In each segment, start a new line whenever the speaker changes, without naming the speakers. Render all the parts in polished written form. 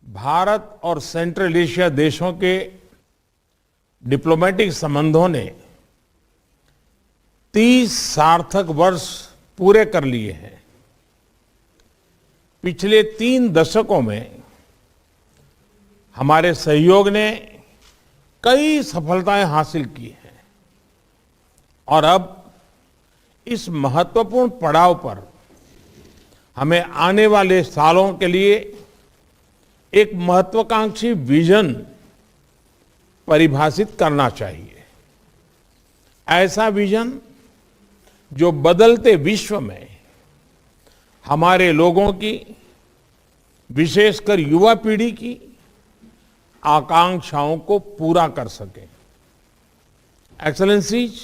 भारत और central Asia देशों के डिप्लोमेटिक संबंधों ने 30 सार्थक वर्ष पूरे कर लिए हैं। पिछले 3 दशकों में हमारे सहयोग ने कई सफलताएं हासिल की हैं और अब इस महत्वपूर्ण पड़ाव पर हमें आने वाले सालों के लिए एक महत्वाकांक्षी विजन परिभाषित करना चाहिए। ऐसा विजन जो बदलते विश्व में हमारे लोगों की, विशेषकर युवा पीढ़ी की आकांक्षाओं को पूरा कर सके। एक्सेलेंसीज,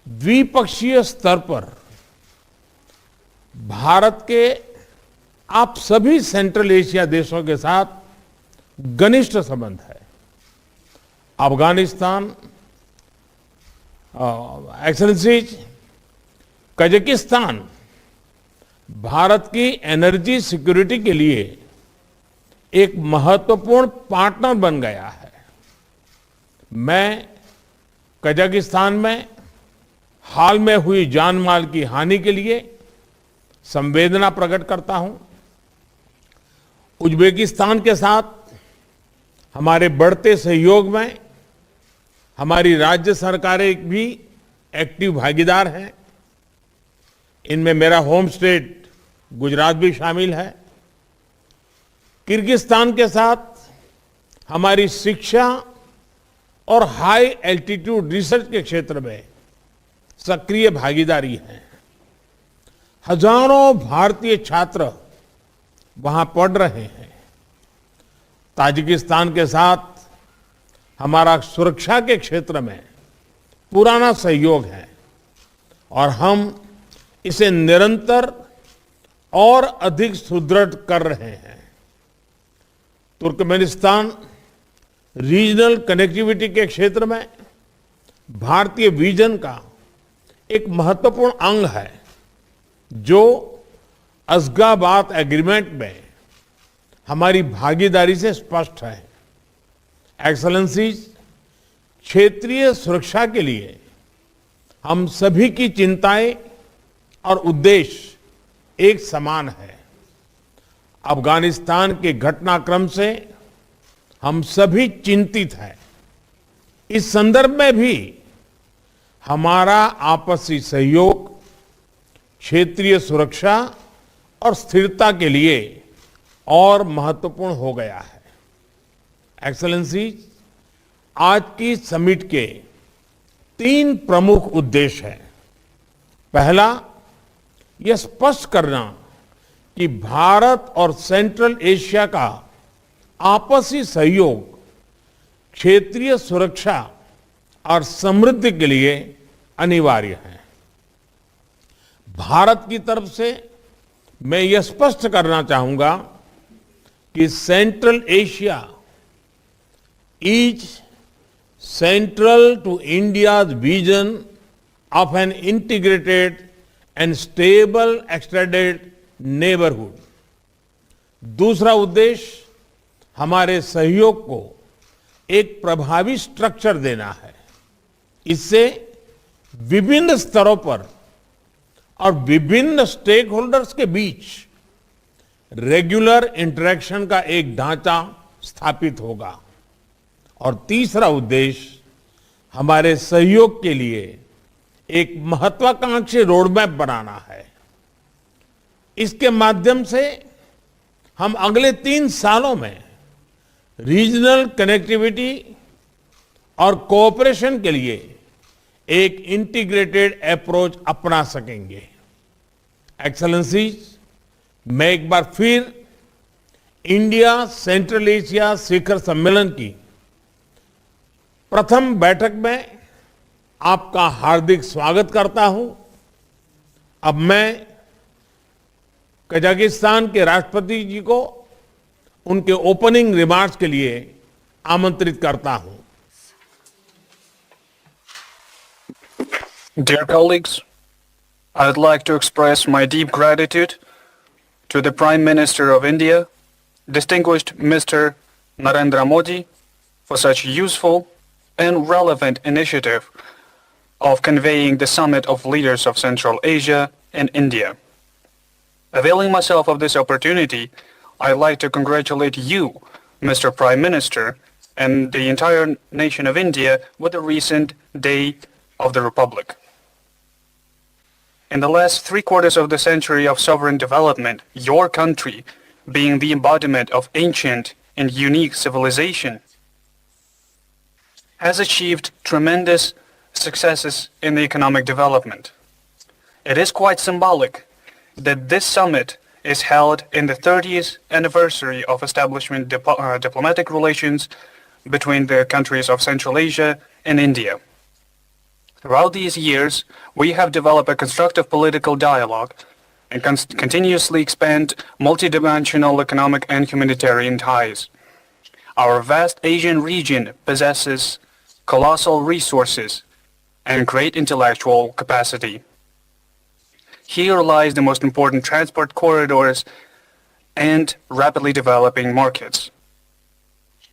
द्विपक्षीय स्तर पर भारत के आप सभी सेंट्रल एशिया देशों के साथ घनिष्ठ संबंध है। अफगानिस्तान, एक्सेलेंसीज, कजाकिस्तान भारत की एनर्जी सिक्योरिटी के लिए एक महत्वपूर्ण पार्टनर बन गया है। मैं कजाकिस्तान में हाल में हुई जान माल की हानि के लिए संवेदना प्रकट करता हूं। उज्बेकिस्तान के साथ हमारे बढ़ते सहयोग में हमारी राज्य सरकारें भी एक्टिव भागीदार हैं। इनमें मेरा होम स्टेट गुजरात भी शामिल है। किर्गिस्तान के साथ हमारी शिक्षा और हाई एल्टीट्यूड रिसर्च के क्षेत्र में सक्रिय भागीदारी है। हजारों भारतीय छात्र वहां पढ़ रहे हैं। ताजिकिस्तान के साथ हमारा सुरक्षा के क्षेत्र में पुराना सहयोग है और हम इसे निरंतर और अधिक सुदृढ़ कर रहे हैं। तुर्कमेनिस्तान रीजनल कनेक्टिविटी के क्षेत्र में भारतीय विजन का एक महत्वपूर्ण अंग है, जो अशगाबाद एग्रीमेंट में हमारी भागीदारी से स्पष्ट है। एक्सेलेंसीज, क्षेत्रीय सुरक्षा के लिए हम सभी की चिंताएं और उद्देश्य एक समान है। अफगानिस्तान के घटनाक्रम से हम सभी चिंतित हैं। इस संदर्भ में भी हमारा आपसी सहयोग क्षेत्रीय सुरक्षा और स्थिरता के लिए और महत्वपूर्ण हो गया है। एक्सेलेंसीज, आज की समिट के 3 प्रमुख उद्देश्य हैं। पहला, यह स्पष्ट करना कि भारत और सेंट्रल एशिया का आपसी सहयोग क्षेत्रीय सुरक्षा और समृद्धि के लिए अनिवार्य है। भारत की तरफ से मैं यह स्पष्ट करना चाहूंगा कि central Asia is central to India's vision of an integrated and stable extended neighbourhood. दूसरा उद्देश्य हमारे सहयोग को एक प्रभावी स्ट्रक्चर देना है। इससे विभिन्न स्तरों पर और विभिन्न स्टेक होल्डर्स के बीच रेगुलर इंटरेक्शन का एक ढांचा स्थापित होगा। और तीसरा उद्देश्य हमारे सहयोग के लिए एक महत्वाकांक्षी रोडमैप बनाना है। इसके माध्यम से हम अगले 3 सालों में रीजनल कनेक्टिविटी और कोऑपरेशन के लिए एक इंटीग्रेटेड अप्रोच अपना सकेंगे। एक्सेलेंसीज, मैं एक बार फिर इंडिया सेंट्रल एशिया शिखर सम्मेलन की प्रथम बैठक में आपका हार्दिक स्वागत करता हूं। अब मैं कजाकिस्तान के राष्ट्रपति जी को उनके ओपनिंग रिमार्क्स के लिए आमंत्रित करता हूं।
Dear colleagues, I would like to express my deep gratitude to the Prime Minister of India distinguished Mr. Narendra Modi for such useful and relevant initiative of conveying the summit of leaders of Central Asia and India. Availing myself of this opportunity, I'd like to congratulate you, Mr. Prime Minister, and the entire nation of India with the recent Day of the Republic. In the last 3/4 of the century of sovereign development, your country, being the embodiment of ancient and unique civilization, has achieved tremendous successes in the economic development. It is quite symbolic that this summit is held in the 30th anniversary of establishment diplomatic relations between the countries of Central Asia and India. Throughout these years, we have developed a constructive political dialogue and continuously expand multidimensional economic and humanitarian ties. Our vast Asian region possesses colossal resources and great intellectual capacity. Here lies the most important transport corridors and rapidly developing markets.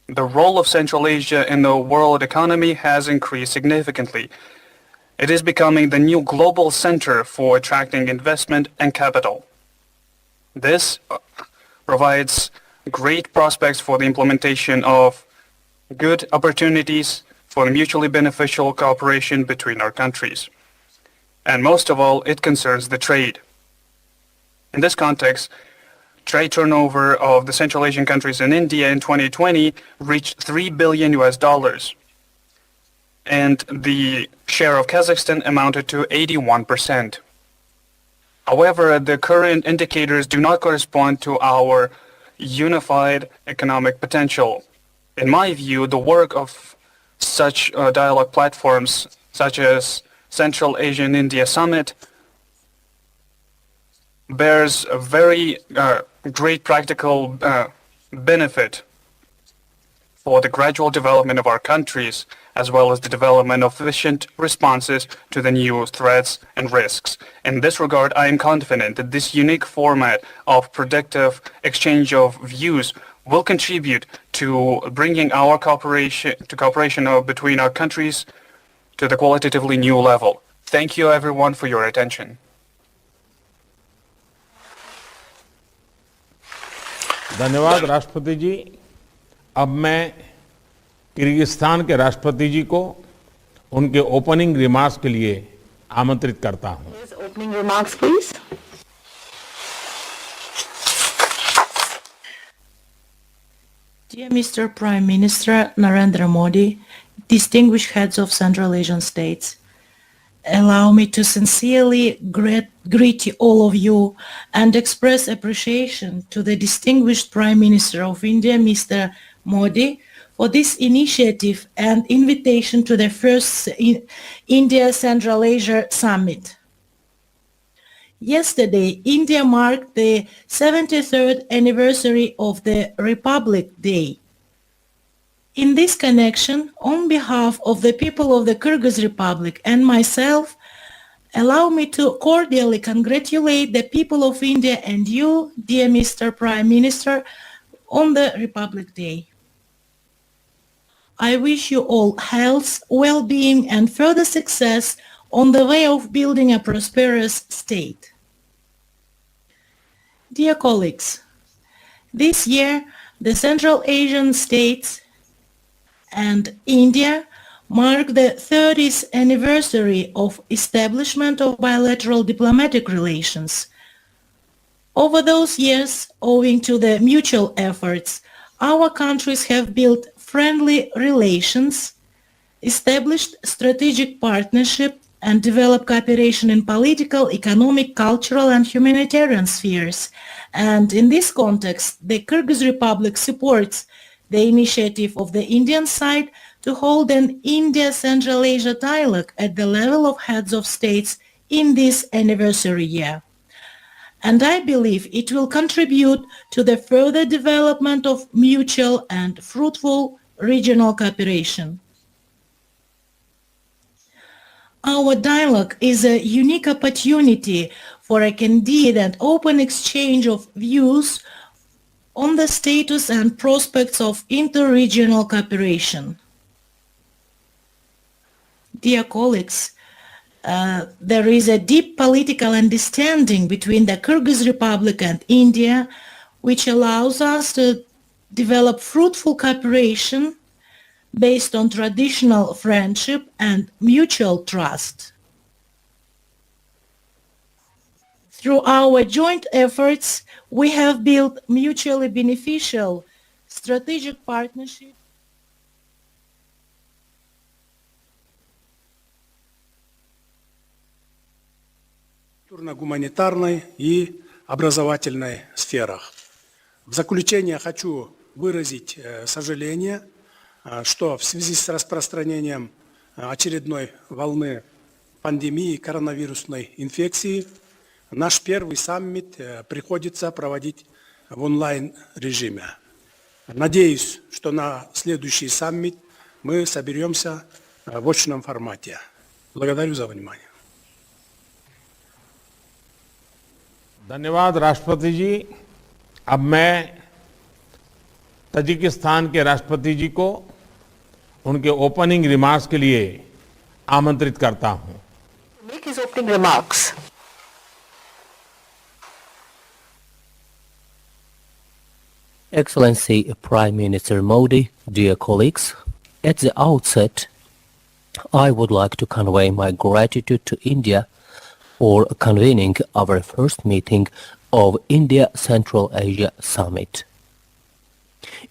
The role of Central Asia in the world economy has increased significantly. It is becoming the new global center for attracting investment and capital. This provides great prospects for the implementation of good opportunities for mutually beneficial cooperation between our countries. And most of all, it concerns the trade. In this context, trade turnover of the Central Asian countries and India in 2020 reached $3 billion, and the share of Kazakhstan amounted to 81%. However, the current indicators do not correspond to our unified economic potential. In my view, the work of such dialogue platforms, such as Central Asian India Summit, bears a very great practical benefit for the gradual development of our countries, as well as the development of efficient responses to the new threats and risks. In this regard, I am confident that this unique format of productive exchange of views will contribute to bringing our cooperation between our countries to the qualitatively new level. Thank you everyone for your attention.
धन्यवाद राष्ट्रपति जी। अब मैं Kyrgyzstan के राष्ट्रपति जी को उनके opening remarks के लिए आमंत्रित करता हूं।
Opening remarks, please.
Dear Mr. Prime Minister Narendra Modi, distinguished heads of Central Asian states, allow me to sincerely greet all of you and express appreciation to the distinguished Prime Minister of India, Mr. Modi, for this initiative and invitation to the first India-Central Asia Summit. Yesterday, India marked the 73rd anniversary of the Republic Day. In this connection, on behalf of the people of the Kyrgyz Republic and myself, allow me to cordially congratulate the people of India and you, dear Mr. Prime Minister, on the Republic Day. I wish you all health, well-being, and further success on the way of building a prosperous state. Dear colleagues, this year the Central Asian states and India mark the 30th anniversary of establishment of bilateral diplomatic relations. Over those years, owing to the mutual efforts, our countries have built friendly relations, established strategic partnership, and developed cooperation in political, economic, cultural, and humanitarian spheres. And in this context, the Kyrgyz Republic supports the initiative of the Indian side to hold an India-Central Asia dialogue at the level of heads of states in this anniversary year. And I believe it will contribute to the further development of mutual and fruitful regional cooperation. Our dialogue is a unique opportunity for a candid and open exchange of views on the status and prospects of inter-regional cooperation. Dear colleagues, there is a deep political understanding between the Kyrgyz Republic and India, which allows us to develop fruitful cooperation based on traditional friendship and mutual trust. Through our joint efforts, we have built mutually beneficial strategic partnerships.
Культурно-гуманитарной и образовательной сферах. В заключение хочу выразить сожаление, что в связи с распространением очередной волны пандемии коронавирусной инфекции наш первый саммит приходится проводить в онлайн-режиме. Надеюсь, что на следующий саммит мы соберемся в очном формате. Благодарю за внимание.
धन्यवाद राष्ट्रपति जी। अब मैं Tajikistan के राष्ट्रपति जी को उनके opening remarks के लिए आमंत्रित करता हूं।
Make his opening remarks.
Excellency Prime Minister Modi, dear colleagues, at the outset, I would like to convey my gratitude to India for convening our first meeting of India-Central Asia Summit.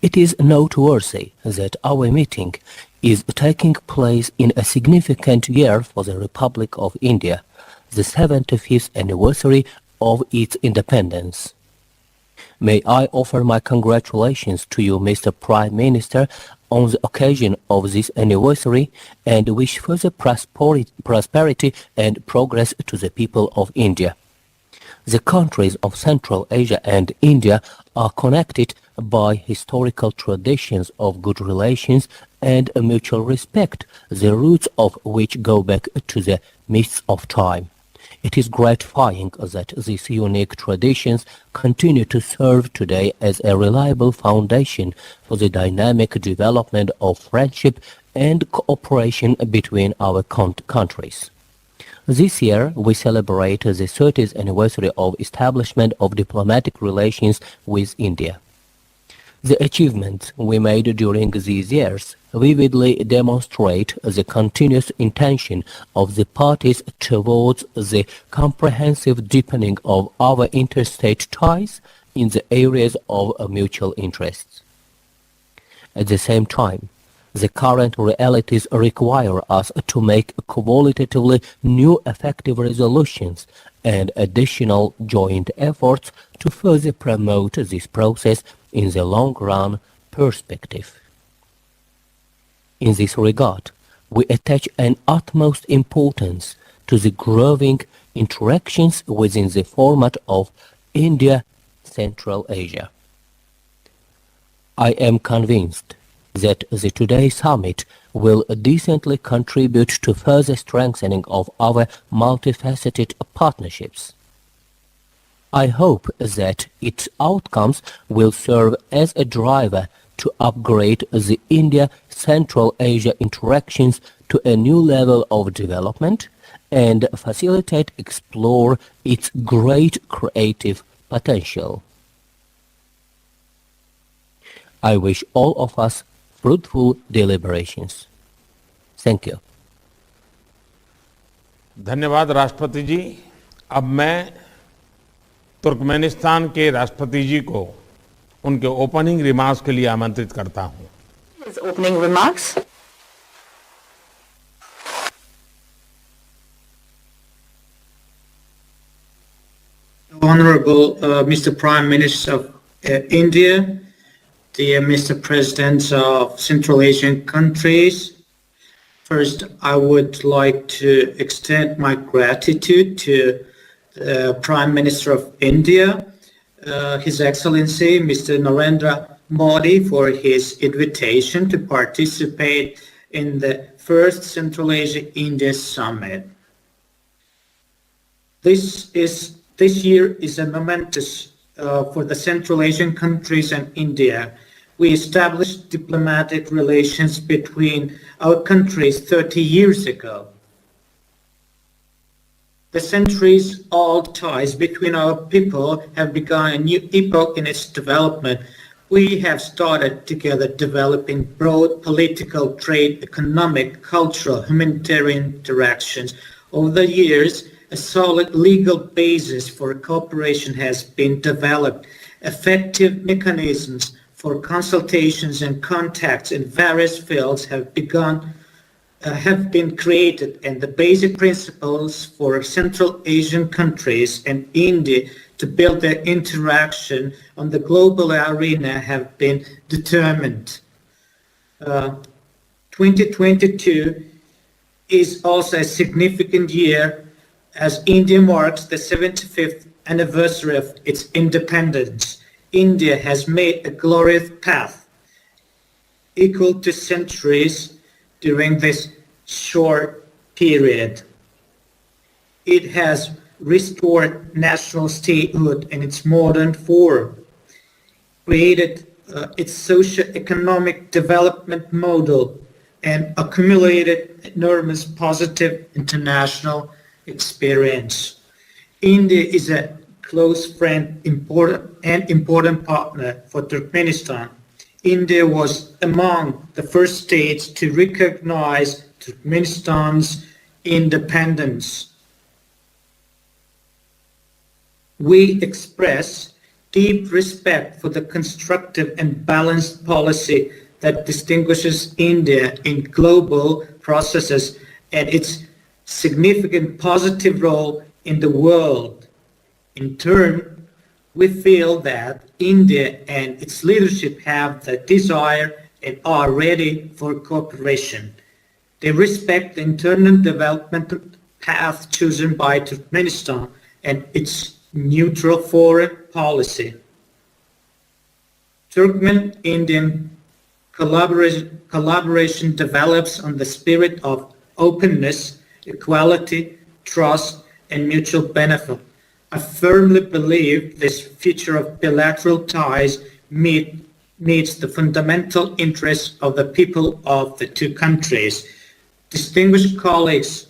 It is noteworthy that our meeting is taking place in a significant year for the Republic of India, the 75th anniversary of its independence. May I offer my congratulations to you, Mr. Prime Minister, on the occasion of this anniversary and wish further prosperity and progress to the people of India. The countries of Central Asia and India are connected by historical traditions of good relations and mutual respect, the roots of which go back to the mists of time. It is gratifying that these unique traditions continue to serve today as a reliable foundation for the dynamic development of friendship and cooperation between our countries. This year, we celebrate the 30th anniversary of establishment of diplomatic relations with India. The achievements we made during these years vividly demonstrate the continuous intention of the parties towards the comprehensive deepening of our interstate ties in the areas of mutual interests. At the same time, the current realities require us to make qualitatively new effective resolutions and additional joint efforts to further promote this process in the long-run perspective. In this regard, we attach an utmost importance to the growing interactions within the format of India-Central Asia. I am convinced that the today's summit will decently contribute to further strengthening of our multifaceted partnerships. I hope that its outcomes will serve as a driver to upgrade the India-Central Asia interactions to a new level of development and explore its great creative potential. I wish all of us fruitful deliberations. Thank you.
धन्यवाद राष्ट्रपति जी। अब मैं Turkmenistan के राष्ट्रपति जी को उनके opening remarks के लिए आमंत्रित करता हूं।
His opening remarks.
Honorable Mr. Prime Minister of India, dear Mr. President of Central Asian countries, first I would like to extend my gratitude to Prime Minister of India, His Excellency Mr. Narendra Modi, for his invitation to participate in the first Central Asia-India Summit. This year is a momentous for the Central Asian countries and India. We established diplomatic relations between our countries 30 years ago. The centuries-old ties between our people have begun a new epoch in its development. We have started together developing broad political, trade, economic, cultural, humanitarian interactions. Over the years, a solid legal basis for cooperation has been developed. Effective mechanisms for consultations and contacts in various fields have been created, and the basic principles for Central Asian countries and India to build their interaction on the global arena have been determined. 2022 is also a significant year as India marks the 75th anniversary of its independence. India has made a glorious path equal to centuries during this short period. It has restored national statehood in its modern form, created its socio-economic development model, and accumulated enormous positive international experience. India is a close friend important partner for Turkmenistan. India was among the first states to recognize Turkmenistan's independence. We express deep respect for the constructive and balanced policy that distinguishes India in global processes and its significant positive role in the world. In turn, we feel that India and its leadership have the desire and are ready for cooperation. They respect the internal development path chosen by Turkmenistan and its neutral foreign policy. Turkmen-Indian collaboration develops on the spirit of openness, equality, trust, and mutual benefit. I firmly believe this future of bilateral ties meets the fundamental interests of the people of the two countries. Distinguished colleagues,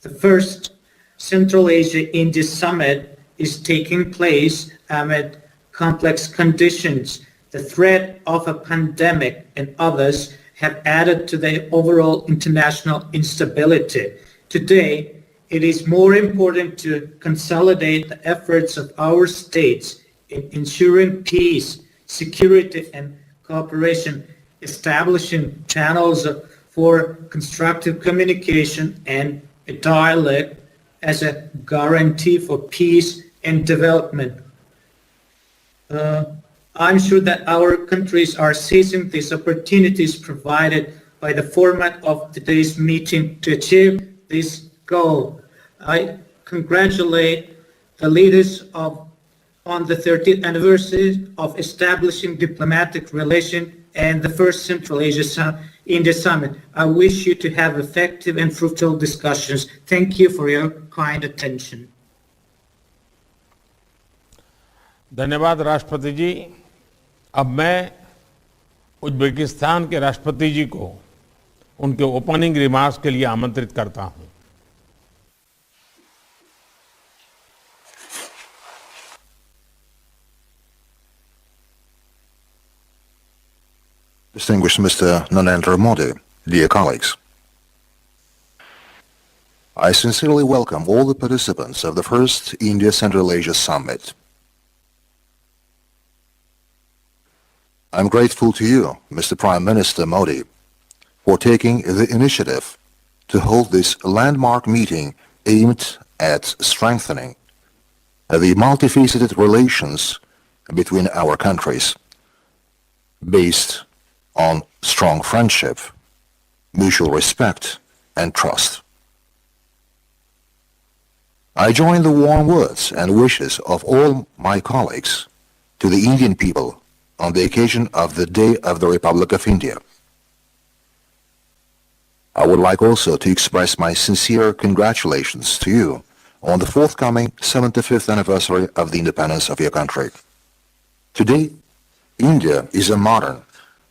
the first Central Asia-India Summit is taking place amid complex conditions. The threat of a pandemic and others have added to the overall international instability. Today, it is more important to consolidate the efforts of our states in ensuring peace, security, and cooperation, establishing channels for constructive communication and a dialogue as a guarantee for peace and development. I'm sure that our countries are seizing these opportunities provided by the format of today's meeting to achieve this goal. I congratulate the leaders on the 30th anniversary of establishing diplomatic relations and the first Central Asia-India Summit. I wish you to have effective and fruitful discussions. Thank you for your kind attention.
धन्यवाद राष्ट्रपति जी। अब मैं Uzbekistan के राष्ट्रपति जी को उनके opening remarks के लिए आमंत्रित करता हूं।
Distinguished Mr. Narendra Modi, dear colleagues, I sincerely welcome all the participants of the first India-Central Asia Summit. I'm grateful to you, Mr. Prime Minister Modi, for taking the initiative to hold this landmark meeting aimed at strengthening the multifaceted relations between our countries, based on strong friendship, mutual respect, and trust. I join the warm words and wishes of all my colleagues to the Indian people on the occasion of the Day of the Republic of India. I would like also to express my sincere congratulations to you on the forthcoming 75th anniversary of the independence of your country. Today, India is a modern,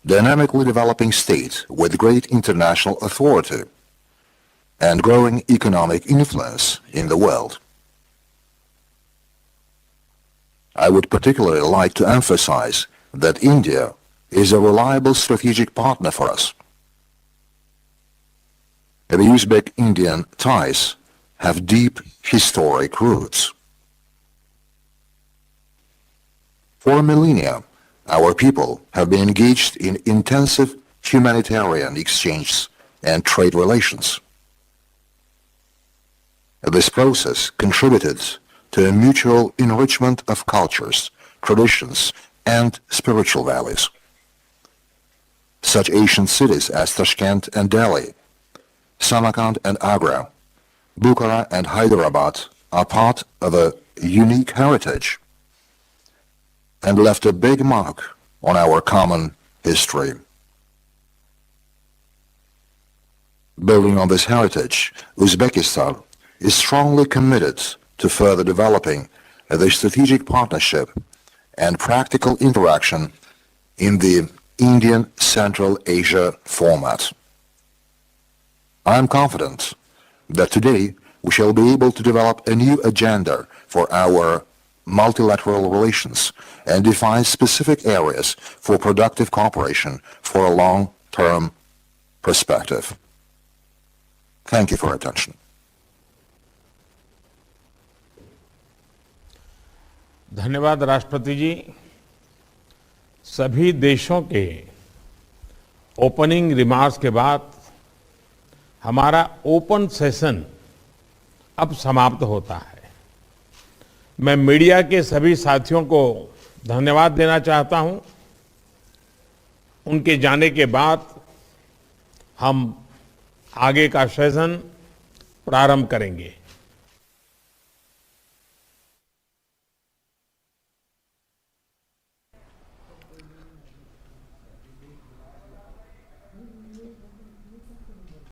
dynamically developing state with great international authority and growing economic influence in the world. I would particularly like to emphasize that India is a reliable strategic partner for us. The Uzbek-Indian ties have deep historic roots. For millennia, our people have been engaged in intensive humanitarian exchanges and trade relations. This process contributed to a mutual enrichment of cultures, traditions, and spiritual values. Such ancient cities as Tashkent and Delhi, Samarkand and Agra, Bukhara and Hyderabad are part of a unique heritage and left a big mark on our common history. Building on this heritage, Uzbekistan is strongly committed to further developing the strategic partnership and practical interaction in the Indian Central Asia format. I am confident that today we shall be able to develop a new agenda for our multilateral relations and define specific areas for productive cooperation for a long-term perspective. Thank you for your attention.
धन्यवाद राष्ट्रपति जी। सभी देशों के opening remarks के बाद हमारा open session अब समाप्त होता है। मैं मीडिया के सभी साथियों को धन्यवाद देना चाहता हूं। उनके जाने के बाद हम आगे का सेशन प्रारंभ करेंगे।